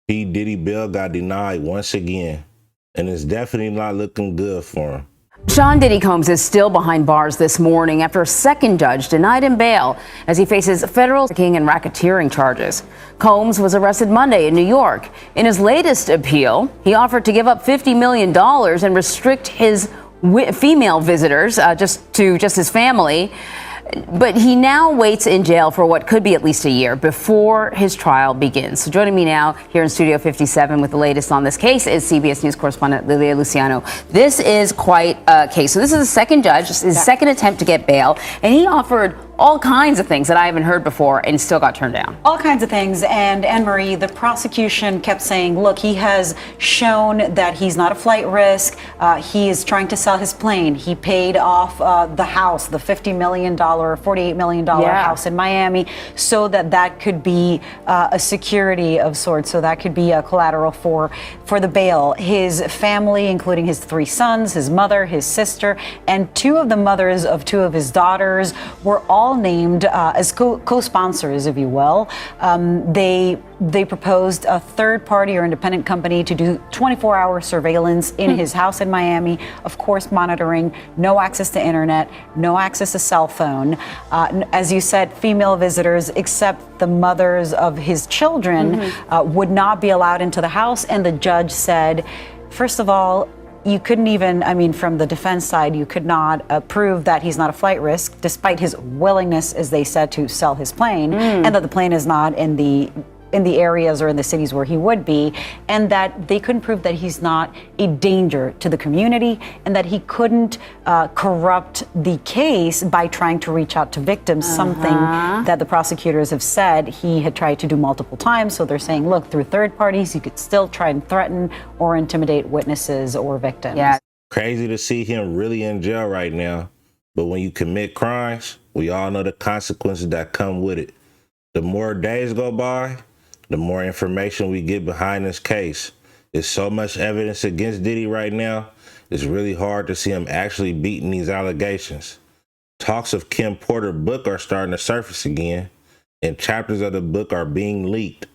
P. Diddy bail got denied once again, and it's definitely not looking good for him. Sean Diddy Combs is still behind bars this morning after a second judge denied him bail as he faces federal trafficking and racketeering charges. Combs was arrested Monday in New York. In his latest appeal, he offered to give up $50 million and restrict his female visitors just his family. But he now waits in jail for what could be at least a year before his trial begins. So joining me now here in Studio 57 with the latest on this case is CBS News correspondent Lilia Luciano. This is quite a case. So this is the second judge, his second attempt to get bail, and he offered all kinds of things that I haven't heard before and still got turned down. All kinds of things. And Anne-Marie, the prosecution kept saying, look, he has shown that he's not a flight risk. He is trying to sell his plane. He paid off the house, the $50 million, $48 million house in Miami, so that could be a security of sorts. So that could be a collateral for the bail. His family, including his 3 sons, his mother, his sister, and 2 of the mothers of 2 of his daughters were all named as co-sponsors, if you will. They proposed a third party or independent company to do 24-hour surveillance in his house in Miami, of course monitoring, no access to internet, no access to cell phone. As you said, female visitors, except the mothers of his children, would not be allowed into the house. And the judge said, first of all, you couldn't even, from the defense side, you could not prove that he's not a flight risk, despite his willingness, as they said, to sell his plane, and that the plane is not in the areas or in the cities where he would be, and that they couldn't prove that he's not a danger to the community, and that he couldn't corrupt the case by trying to reach out to victims, something that the prosecutors have said he had tried to do multiple times. So they're saying, look, through third parties, you could still try and threaten or intimidate witnesses or victims. Yeah. Crazy to see him really in jail right now, but when you commit crimes, we all know the consequences that come with it. The more days go by, the more information we get behind this case. There's so much evidence against Diddy right now, it's really hard to see him actually beating these allegations. Talks of Kim Porter's book are starting to surface again, and chapters of the book are being leaked.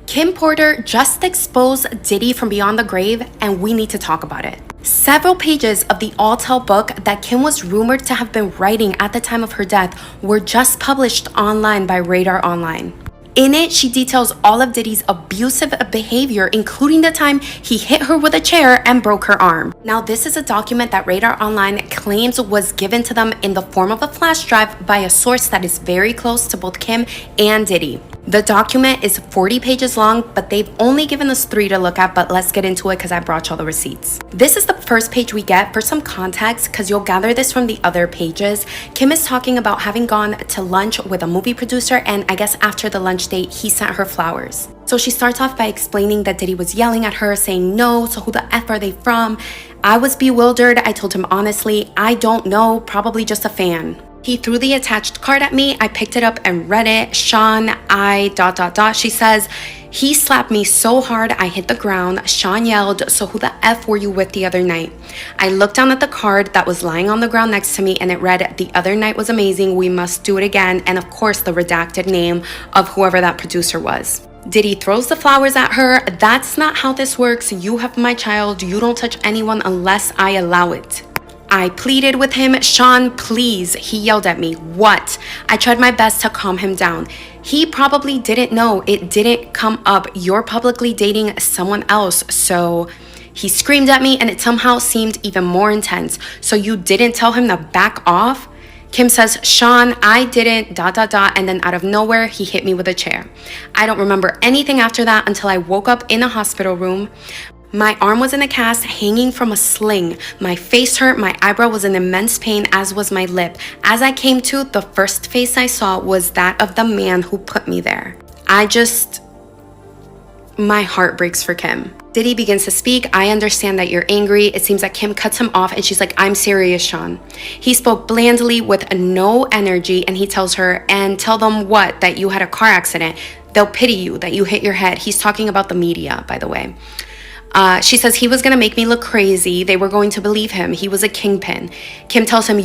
Kim Porter just exposed Diddy from beyond the grave, and we need to talk about it. Several pages of the All Tell book that Kim was rumored to have been writing at the time of her death were just published online by Radar Online. In it, she details all of Diddy's abusive behavior, including the time he hit her with a chair and broke her arm. Now, this is a document that Radar Online claims was given to them in the form of a flash drive by a source that is very close to both Kim and Diddy. The document is 40 pages long, but they've only given us 3 to look at, but let's get into it because I brought y'all the receipts. This is the first page we get. For some context, because you'll gather this from the other pages, Kim is talking about having gone to lunch with a movie producer, and I guess after the lunch date, he sent her flowers. So she starts off by explaining that Diddy was yelling at her, saying no, so who the F are they from? I was bewildered. I told him honestly, I don't know, probably just a fan. He threw the attached card at me. I picked it up and read it. Sean, she says, he slapped me so hard I hit the ground. Sean yelled, so who the F were you with the other night? I looked down at the card that was lying on the ground next to me, and it read, the other night was amazing. We must do it again. And of course, the redacted name of whoever that producer was. Diddy throws the flowers at her. That's not how this works. You have my child. You don't touch anyone unless I allow it. I pleaded with him, Sean, please. He yelled at me. What? I tried my best to calm him down. He probably didn't know. It didn't come up. You're publicly dating someone else. So he screamed at me, and it somehow seemed even more intense. So you didn't tell him to back off? Kim says, Sean, I didn't, and then out of nowhere, he hit me with a chair. I don't remember anything after that until I woke up in a hospital room. My arm was in a cast, hanging from a sling. My face hurt, my eyebrow was in immense pain, as was my lip. As I came to, the first face I saw was that of the man who put me there. My heart breaks for Kim. Diddy begins to speak. I understand that you're angry. It seems that Kim cuts him off, and she's like, I'm serious, Sean. He spoke blandly with no energy, and he tells her, and tell them what? That you had a car accident. They'll pity you, that you hit your head. He's talking about the media, by the way. She says he was going to make me look crazy. They were going to believe him. He was a kingpin. Kim tells him,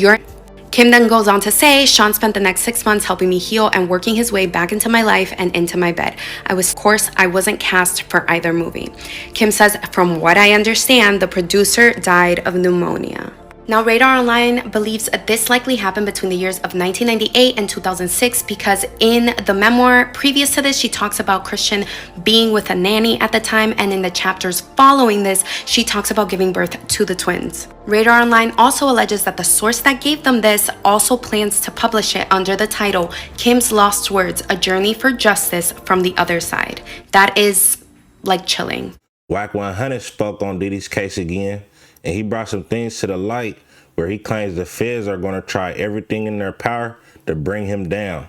Kim then goes on to say, Sean spent the next 6 months helping me heal and working his way back into my life and into my bed. Of course, I wasn't cast for either movie. Kim says, from what I understand, the producer died of pneumonia. Now, Radar Online believes this likely happened between the years of 1998 and 2006 because in the memoir previous to this, she talks about Christian being with a nanny at the time, and in the chapters following this, she talks about giving birth to the twins. Radar Online also alleges that the source that gave them this also plans to publish it under the title Kim's Lost Words, A Journey for Justice from the Other Side. That is, like, chilling. Wack 100 spoke on Diddy's case again, and he brought some things to the light where he claims the feds are going to try everything in their power to bring him down.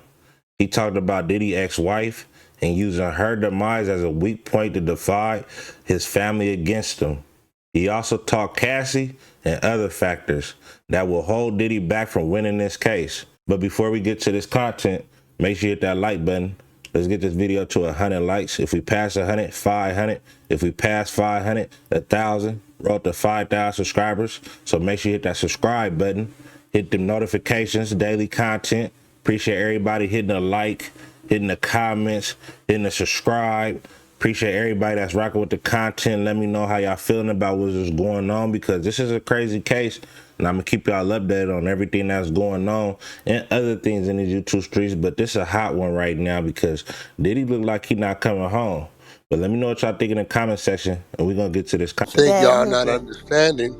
He talked about Diddy's ex-wife and using her demise as a weak point to divide his family against him. He also talked Cassie and other factors that will hold Diddy back from winning this case. But before we get to this content, make sure you hit that like button. Let's get this video to 100 likes. If we pass 100, 500. If we pass 500, 1,000. We're up to 5,000 subscribers. So make sure you hit that subscribe button. Hit the notifications, daily content. Appreciate everybody hitting a like, hitting the comments, hitting the subscribe. Appreciate everybody that's rocking with the content. Let me know how y'all feeling about what's going on, because this is a crazy case, and I'm gonna keep y'all updated on everything that's going on and other things in these YouTube streets. But this is a hot one right now because Diddy look like he not coming home. But let me know what y'all think in the comment section, and we're gonna get to this content. I think y'all not understanding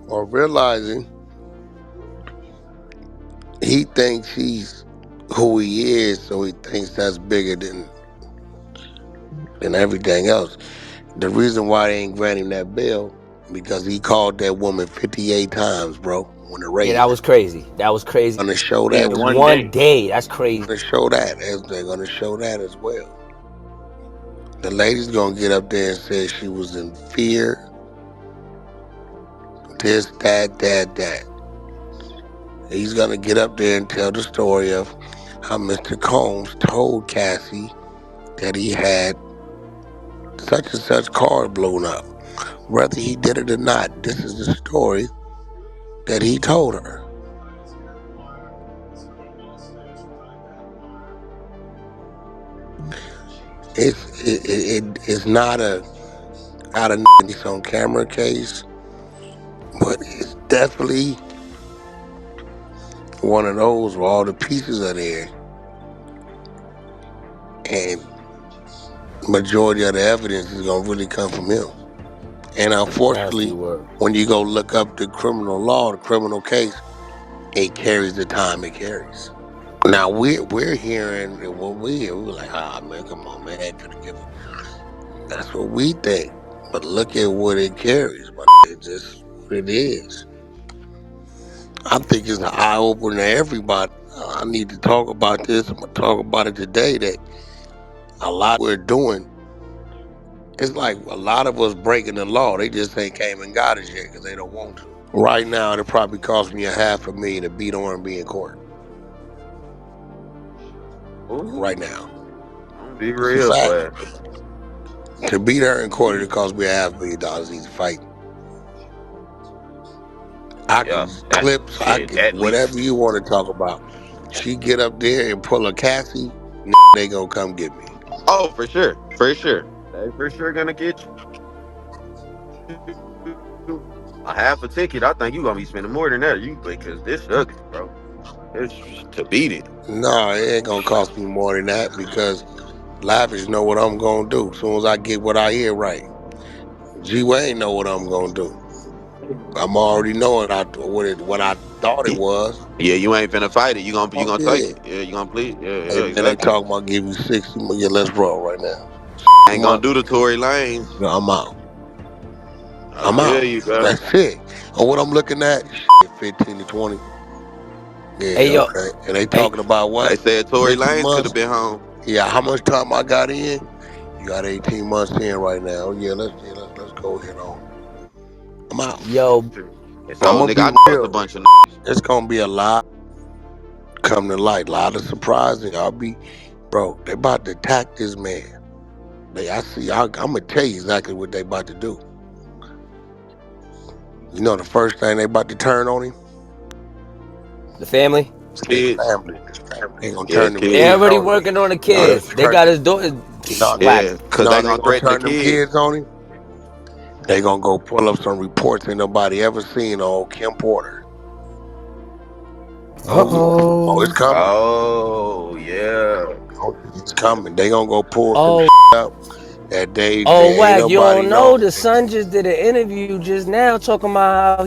or realizing he thinks he's who he is, so he thinks that's bigger than everything else. The reason why they ain't granting that bail because he called that woman 58 times, bro. When the raid. Yeah, that was crazy. That was crazy. Gonna show that in one day. That's crazy. Gonna show that. They're gonna show that as well. The lady's gonna get up there and say she was in fear. This, that. He's gonna get up there and tell the story of how Mr. Combs told Cassie that he had such and such car blown up. Whether he did it or not, this is the story that he told her. It's not a out of on camera case, but it's definitely one of those where all the pieces are there, and majority of the evidence is gonna really come from him. And unfortunately, when you go look up the criminal law, the criminal case, it carries the time it carries. Now we're hearing what we hear. We're like, man, come on, man, they could have given. That's what we think. But look at what it carries, but it's just what it is. I think it's an eye opener to everybody. I need to talk about this. I'm gonna talk about it today. That a lot we're doing. It's like a lot of us breaking the law. They just ain't came and got us yet because they don't want to. Right now, it probably cost me $500,000 to beat R&B in court. Right now. Be real, man. To beat her in court, it cost me $500,000 each fight. I can clips, I can whatever you want to talk about. She get up there and pull a Cassie, they gonna come get me. Oh, for sure. For sure. They for sure gonna get you a half a ticket. I think you gonna be spending more than that. Because this ugly, bro. It's to beat it. No, it ain't gonna cost me more than that because Lavish know what I'm gonna do. As soon as I get what I hear right. G-Wayne know what I'm gonna do. I'm already knowing what I thought it was. Yeah, you ain't finna fight it. You gonna take it. Yeah, you gonna plead. Yeah, and they talking about give you 60. Yeah, let's roll right now. Ain't gonna do the Tory Lanez. I'm out. I'm out. You, that's it. And what I'm looking at, 15 to 20. Yeah, hey, yo. Okay. And they talking about what? They said Tory Lanez could have been home. Yeah, how much time I got in? You got 18 months in right now. Yeah, let's go ahead on. I'm out. Yo. So, nigga, I know a bunch of it's gonna be a lot come to light, a lot of surprising. Bro, they about to attack this man. I'm gonna tell you exactly what they about to do. You know the first thing they about to turn on him? The family. His Kids. family. They gonna Yeah, turn them They kids. kids already on him. working on the You know they Yeah, kids. gonna They turn. got his daughter. Whack. yeah, You because know they they gonna gonna threaten the turn them kids. kids on him. They gonna go pull up some reports ain't nobody ever seen on Kim Porter. Oh, it's Uh-oh. coming. Oh, yeah. Oh, it's coming. They gonna go pull some Oh, up that oh, they ain't Wack, you nobody don't know. know. The son just did an interview just now talking about how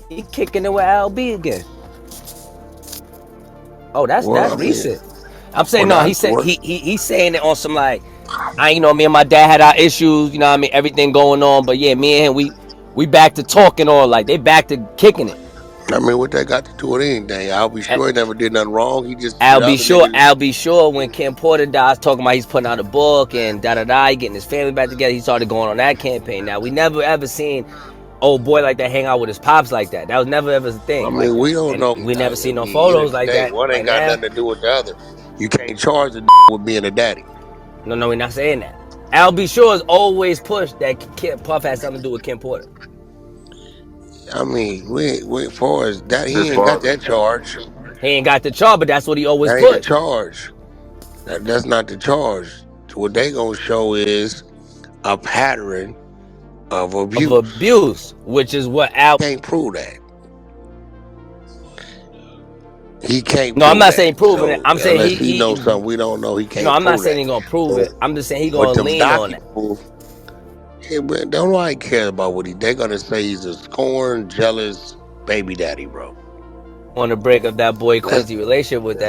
he kicking it with LB again. Oh, that's Well, I mean, recent. I'm well, saying no. He that's said what. he's saying it on some like, me and my dad had our issues. You know what I mean, everything going on. But yeah, me and him, we back to talking on like they back to kicking it. I mean, what that got to do with anything? I'll be And sure he never did nothing wrong. He just the I'll be other sure. niggas. I'll be sure when Kim Porter dies, talking about he's putting out a book and da da da, he getting his family back together. He started going on that campaign. Now we never ever seen old boy like that hang out with his pops like that. That was never ever a I thing like mean, we that. don't And know. we I never seen no mean, end of photos the like day, that. one Like ain't got now, nothing to do with the other. You can't charge the with being a daddy. no, we're not saying that. Al B. Sure has always pushed that Puff had something to do with Kim Porter. I mean, we far as that, It's he his ain't got father. that charge. He ain't got the charge, but that's what he always That ain't the pushed charge. That's not the charge. What they gonna show is a pattern of of abuse. abuse, which is what Al. Can't prove that. He can't No, I'm prove not that. saying proving it. So I'm saying unless he he knows something we don't know, he no, can't I'm not prove saying that. he gonna prove So it. I'm just saying he what gonna them lean on docu that. proof, don't nobody care about what they're gonna say he's a scorned, jealous baby daddy, bro. On the break of that boy That's Quincy relationship with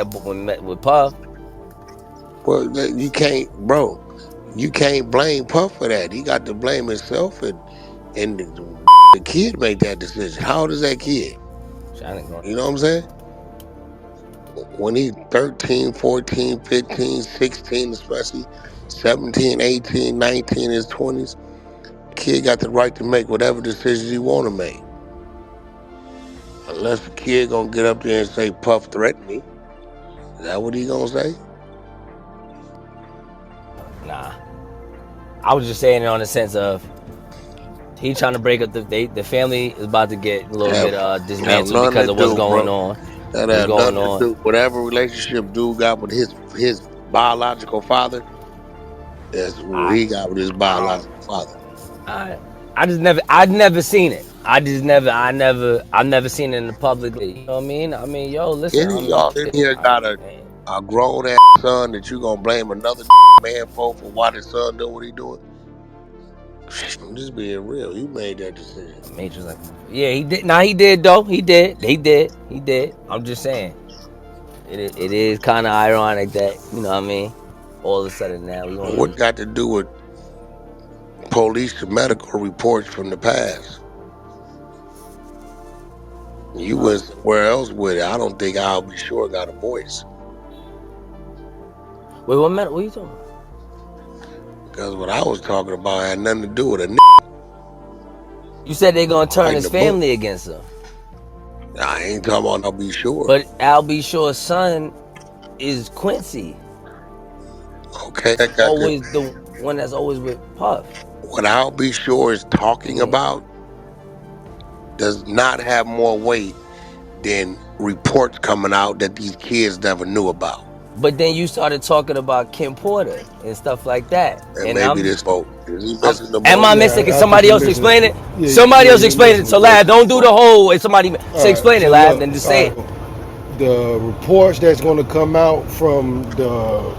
with Puff. well, you can't, bro. You can't blame Puff for that. He got to blame himself and the kid made that decision. How old is that kid? You know what I'm saying? When he 13, 14, 15, 16, especially 17, 18, 19, his 20s, kid got the right to make whatever decisions he want to make. Unless the kid gonna get up there and say, Puff threatened me. Is that what he gonna say? Nah, I was just saying it on the sense of he trying to break up the family is about to get a little bit Have dismantled nothing because to of what's do, going bro. on. That What's have going nothing to on? do. Whatever relationship dude got with his biological father, that's what I he got with his biological father. I've never seen it. I've never seen it in the public. You know what I mean? I mean, yo, listen, Any of y'all in here got a grown ass son that you gonna blame another man for why his son doing what he doing? I'm just being real. You made that decision. Major's like, yeah, he did. Nah, he did though. He did. I'm just saying, it is kind of ironic that you know what I mean. All of a sudden now we want to What be. got to do with police and medical reports from the past? You went somewhere else with it. I don't think I'll be sure got a voice. Wait, what matter? What are you talking about? Because what I was talking about had nothing to do with a You said they're gonna turn writing his a book. family against him, I ain't talking about I'll be sure. but Al B. Sure's son is Quincy. Okay, that got to, Always the one that's always with Puff. what I'll be sure is I talking mean, about does not have more weight than reports coming out that these kids never knew about. but then you started talking about Kim Porter and stuff like that, And and maybe this boat. Is he missing the am boat? I missing? Can Yeah, I think somebody you're else missing. explain it? Yeah, Somebody yeah, else you're explain it. missing So the lad, boat. don't do the whole. And somebody say All right, explain it, so lad. look, Then just say it. the reports that's going to come out from the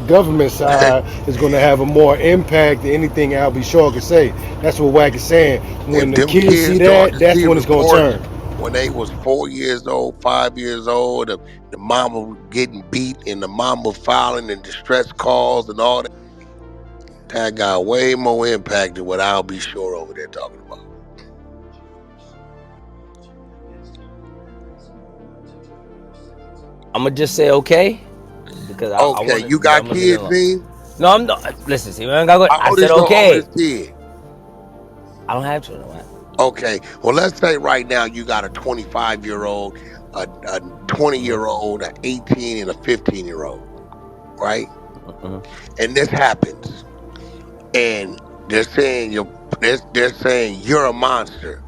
government side is going to have a more impact than anything Albie Shaw can say. That's what Wack is saying. When If the them kids see kids start that, to that's see when it's going to reports turn. when they was 4 years old, 5 years old, the mama getting beat and the mama filing and distress calls and all that got way more impact than what I'll be sure over there talking about. I'm gonna just say okay because I Okay, want to. you got I'm gonna leave it kids, alone. Dean? No, I'm not. Listen, see, I gotta go. How I old said is your okay. oldest kid? I don't have children. Right? Okay, well, let's say right now you got a 25-year-old, a 20-year-old, an 18, and a 15-year-old, right? And this happens, and they're saying they're saying you're a monster,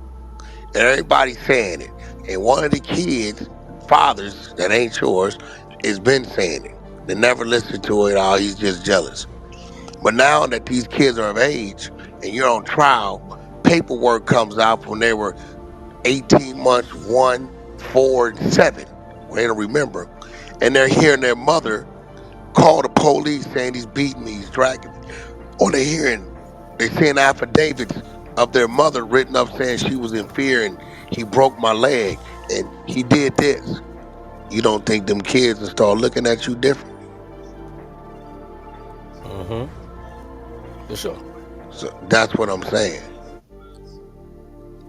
and everybody's saying it. And one of the kids, fathers that ain't yours, has been saying it. They never listen to it all. He's just jealous. But now that these kids are of age and you're on trial, paperwork comes out when they were 18 months, 1, 4, and 7. Well, they don't remember. And they're hearing their mother call the police saying he's beating me, he's dragging me. Or they seeing affidavits of their mother written up saying she was in fear and he broke my leg and he did this. You don't think them kids will start looking at you different? For sure. So that's what I'm saying.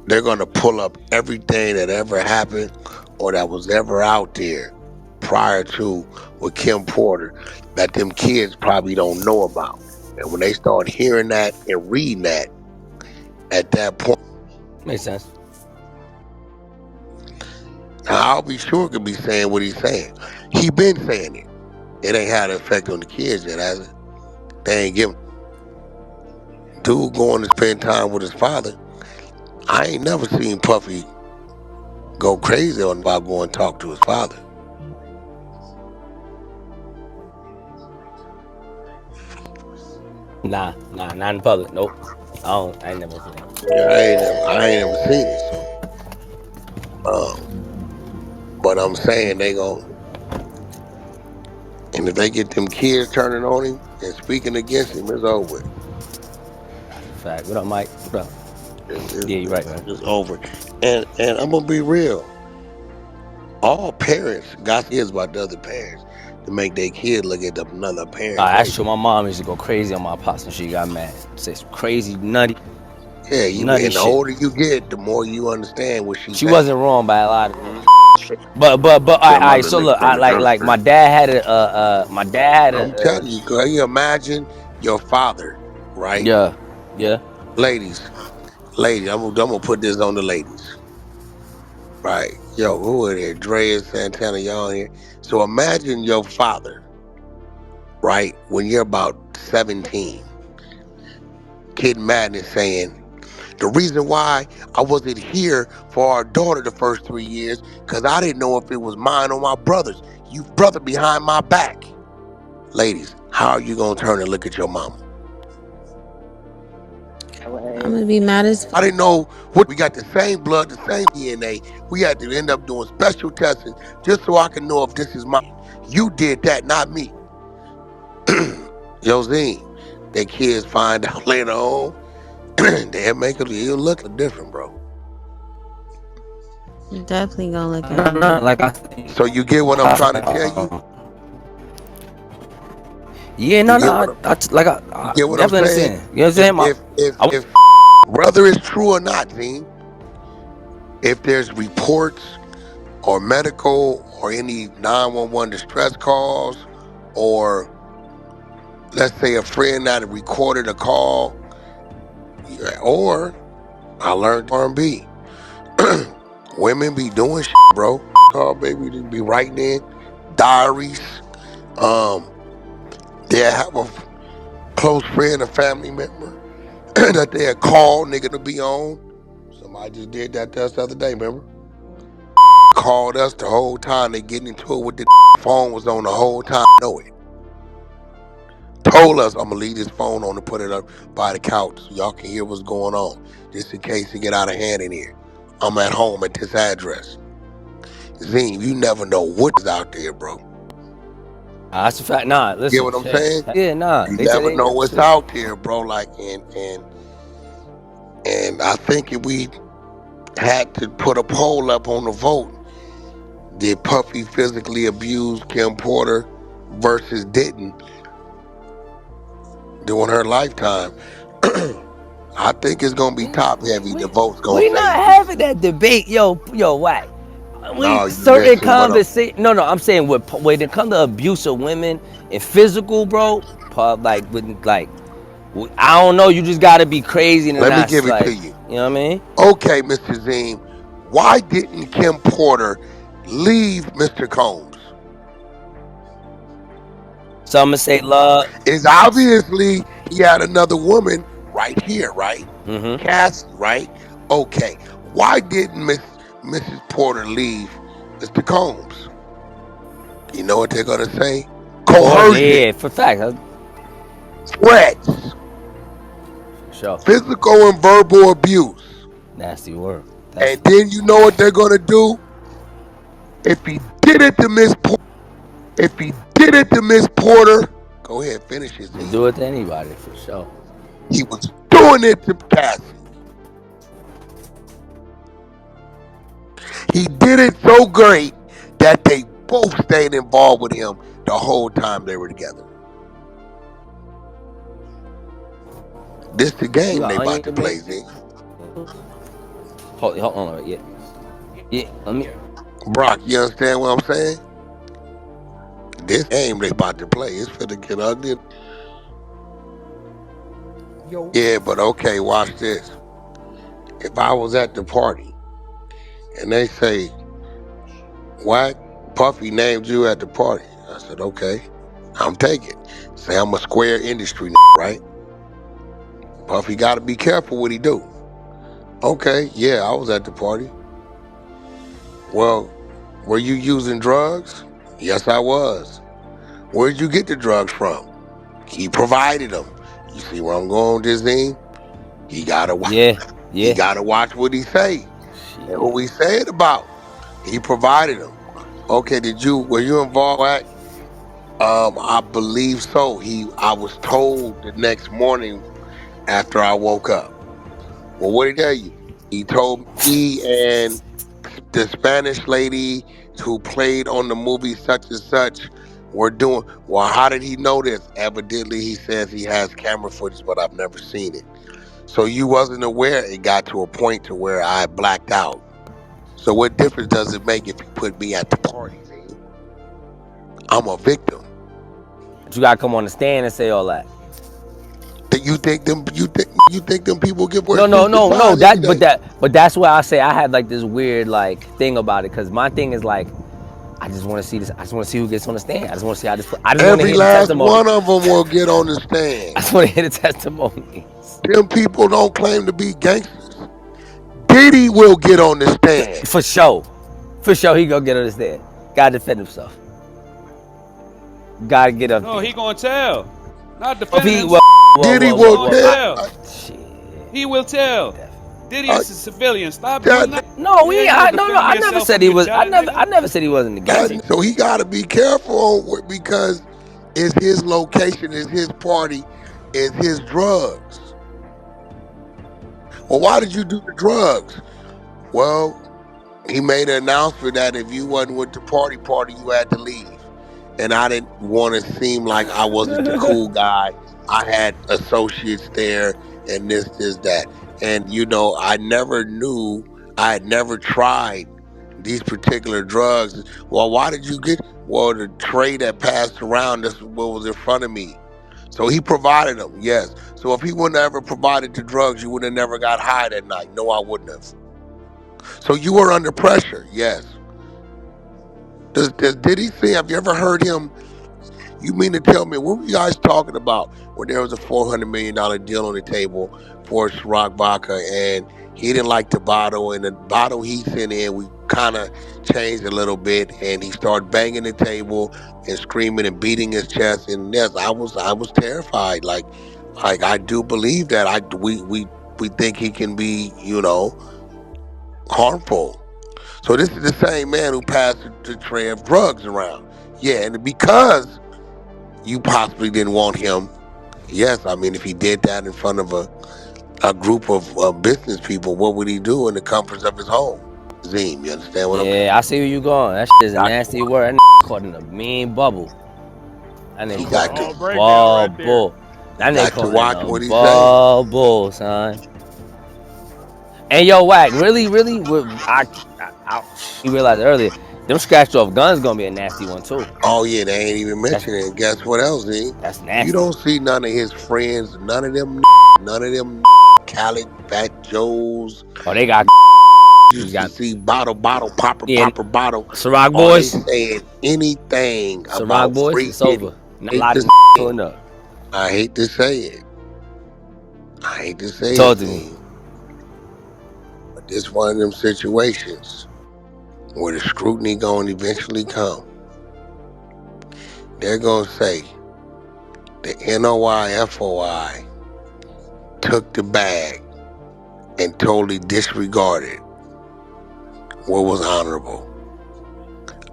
They're going to pull up everything that ever happened or that was ever out there prior to with Kim Porter that them kids probably don't know about. And when they start hearing that and reading that, at that point, Makes sense. now I'll be sure could be saying what he's saying. He been saying it. It ain't had an effect on the kids yet, has it? They ain't giving. Dude going to spend time with his father. I ain't never seen Puffy go crazy on about going and talk to his father. Nah, not in public. Nope. I ain't never seen that. Yeah, I ain't never seen it. So, but I'm saying they gon' and if they get them kids turning on him and speaking against him, it's over with. Fact. What up, Mike? What up? Yeah, you're right, man. It's over. And I'm gonna be real. All parents got kids about the other parents to make their kid look at another parent That's crazy. true. My mom used to go crazy on my pops when she got mad. Say some crazy, nutty Yeah, and the shit. older you get, the more you understand what she's She saying. wasn't wrong by a lot of but all right, so look, I like my dad had I'm telling you, girl, you imagine your father, right? yeah. Ladies, I'm gonna put this on the ladies. Right. Yo, who are there? Dre, Santana, y'all here. So imagine your father, right, when you're about 17, Kid Madness saying, the reason why I wasn't here for our daughter the first 3 years, because I didn't know if it was mine or my brother's. You brother behind my back. Ladies, how are you going to turn and look at your mama? I'm gonna be mad as I didn't know what we got the same blood, the same DNA. We had to end up doing special testing just so I can know if this is mine. You did that, not me. Yo, Zine, that kids find out later on, they'll make it, you'll look different, bro. definitely gonna look at it. So you get what I'm trying to tell you? Yeah, You get what I'm definitely saying? understand. You know what I'm saying? If whether it's true or not, Zine, if there's reports or medical or any 911 distress calls, or let's say a friend that had recorded a call, or I learned R&B. Women be doing shit, bro. Call baby, they be writing in diaries. They have a close friend, a family member that they had called nigga to be on. Somebody just did that to us the other day, remember? Called us the whole time. They getting into it with the phone was on the whole time. Know it. Told us I'm gonna leave this phone on and put it up by the couch so y'all can hear what's going on, just in case it get out of hand in here. I'm at home at this address. Zine, you never know what is out there, bro. That's a fact. Nah, listen. You get what I'm saying? Yeah, nah. You never know what's out there, bro. Like, and I think if we had to put a poll up on the vote, did Puffy physically abuse Kim Porter versus didn't during her lifetime? I think it's gonna be top heavy. The vote's gonna say. We not having that debate, yo, Wack. No, Certain conversation. No, I'm saying when it comes to abuse of women and physical, bro. Like I don't know. You just gotta be crazy and let me not give it like, to you. You know what I mean? Okay, Mr. Zine, why didn't Kim Porter leave Mr. Combs? So I'm gonna say love. It's obviously he had another woman right here, right? Mm-hmm. Cassie, right? Okay. Why didn't Mrs. Porter leave Mr. Combs, you know what they're gonna say? Coercion, Yeah, for fact. threats, For sure. physical and verbal abuse. Nasty word. And Definitely. then you know what they're gonna do? If he did it to Miss Porter, go ahead, finish his They Z. do it to anybody, for sure. He was doing it to Cassie. He did it so great that they both stayed involved with him the whole time they were together. This the You game they got about onion to to me? play, Z. Hold on, yeah. Yeah, let me. Brock, you understand what I'm saying? This game they about to play is finna get ugly. Yeah, but okay, watch this. If I was at the party and they say, Wack, Puffy named you at the party, I said, okay, I'm taking. Say I'm a square industry, right? Puffy got to be careful what he do. Okay, yeah, I was at the party. Well, were you using drugs? Yes, I was. Where'd you get the drugs from? He provided them. You see where I'm going with this thing? He gotta Yeah, he yeah. gotta watch what he say and Shit. who he say it about. He provided them. Okay, were you involved at? I believe so. I was told the next morning after I woke up. Well, what did he tell you? He told me and the Spanish lady who played on the movie such and such were doing. Well, how did he know this? Evidently, he says he has camera footage, but I've never seen it. So you wasn't aware it got to a point to where I blacked out. So what difference does it make if you put me at the party, man? I'm a victim. But you gotta come on the stand and say all that. You think them people get No, worse no, stupid no, no. fines every day? But that's why I say I had like this weird like thing about it, cause my thing is like, I just want to see this. I just want to see who gets on the stand. I just want to see how this. I just want to Every hear the last testimony. one of them will get on the stand. I just want to hear the testimony. Them people don't claim to be gangsters. Diddy will get on the stand. For sure. For sure, he gonna get on the stand. Gotta defend himself. Gotta get up No, there. he gonna tell. Not If defending he, himself. Diddy He will gonna tell. tell. Shit. He will tell. Diddy is a civilian. Stop doing that. No, You ain't no, gonna no. I defend never yourself said from he your was. judge, nigga. I never said he wasn't a gangster. So he got to be careful because it's his location, it's his party, it's his drugs. Well, why did you do the drugs? Well, he made an announcement that if you wasn't with the party, you had to leave. And I didn't want to seem like I wasn't the cool guy. I had associates there and this, that. And, I never knew, I had never tried these particular drugs. Well, why did you get, well, the tray that passed around, this what was in front of me. So he provided them, yes. So if he wouldn't have ever provided the drugs, you would have never got high that night. No, I wouldn't have. So you were under pressure, yes. Did he say? Have you ever heard him? You mean to tell me what were you guys talking about when there was a $400 million deal on the table for Ciroc vodka, and he didn't like the bottle, and the bottle he sent in, we kind of changed a little bit, and he started banging the table and screaming and beating his chest, and yes, I was terrified. Like I do believe that we think he can be harmful. So this is the same man who passed the tray of drugs around. Yeah, and because you possibly didn't want him, yes, I mean, if he did that in front of a group of business people, what would he do in the comforts of his home? Zim, you understand what I'm saying? Yeah, I see where you going. That shit is a Got nasty to, word. That caught in a mean bubble. That he nigga caught got in to, a breakdown right there. bubble. he That nigga got to caught in watch a what he say. bubble, son. And yo, Wack, really, you realized earlier, them scratched off guns gonna be a nasty one too. Oh yeah, they ain't even That's mentioning it. Guess what else, Zim? that's You nasty. don't see none of his friends, none of them Khaled, Fat Joes. Oh, they got Used to got see bottle, popper, yeah, popper, bottle. Ciroc Are they boys. saying anything Ciroc about boys, Free it's Diddy? over. Not a Hate lot to of say it. pulling up. I hate to say it. I hate to say it, Talk to me. Z. But this one of them situations. where the scrutiny gonna eventually come, they're gonna say the NOI FOI took the bag and totally disregarded what was honorable,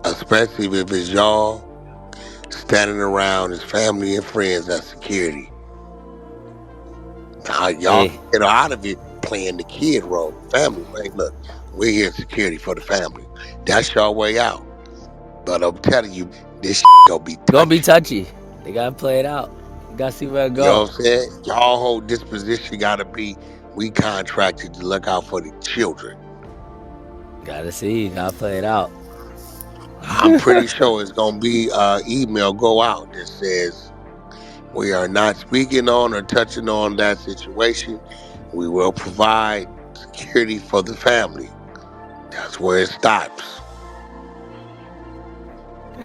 especially if it's y'all standing around as family and friends as security. Now, y'all Hey, can get out of it playing the kid role, the family. Man, look, we're here in security for the family. That's your way out. But I'm telling you, this gonna be gonna be touchy. touchy. They gotta play it out. You gotta see where it You know go. what I'm saying? Y'all whole disposition gotta be, we contracted to look out for the children. Gotta see. Gotta play it out. I'm pretty sure it's gonna be email go out that says we are not speaking on or touching on that situation. We will provide security for the family. That's where it stops.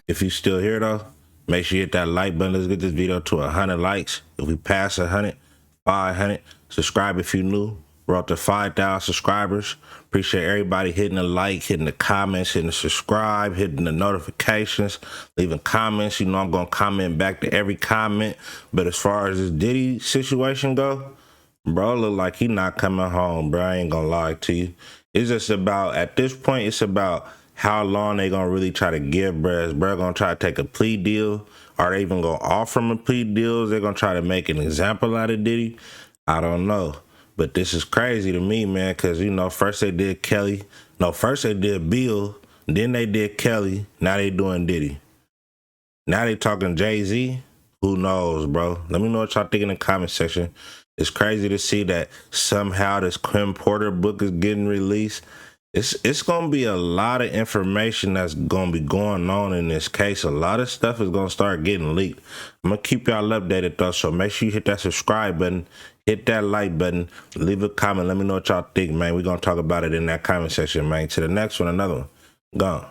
If you still here though, make sure you hit that like button. Let's get this video to 100 likes. If we pass 100, 500, subscribe if you're new. We're up to 5,000 subscribers. Appreciate everybody hitting the like, hitting the comments, hitting the subscribe, hitting the notifications, leaving comments. You know I'm gonna comment back to every comment. But as far as this Diddy situation go, bro, look like he not coming home, bro. I ain't gonna lie to you. It's just about, at this point, it's about how long they gonna really try to give bro. Is bro gonna try to take a plea deal? Are they even gonna offer him a plea deal? They're gonna try to make an example out of Diddy? I don't know. But this is crazy to me, man, because, you know, first they did Kelly. No, first they did Bill. Then they did Kelly. Now they doing Diddy. Now they talking Jay-Z. Who knows, bro? Let me know what y'all think in the comment section. It's crazy to see that somehow this Kim Porter book is getting released. It's gonna be a lot of information that's gonna be going on in this case. A lot of stuff is gonna start getting leaked. I'm gonna keep y'all updated though, so make sure you hit that subscribe button, hit that like button, leave a comment. Let me know what y'all think, man. We're gonna talk about it in that comment section, man. To the next one, another one. Gone.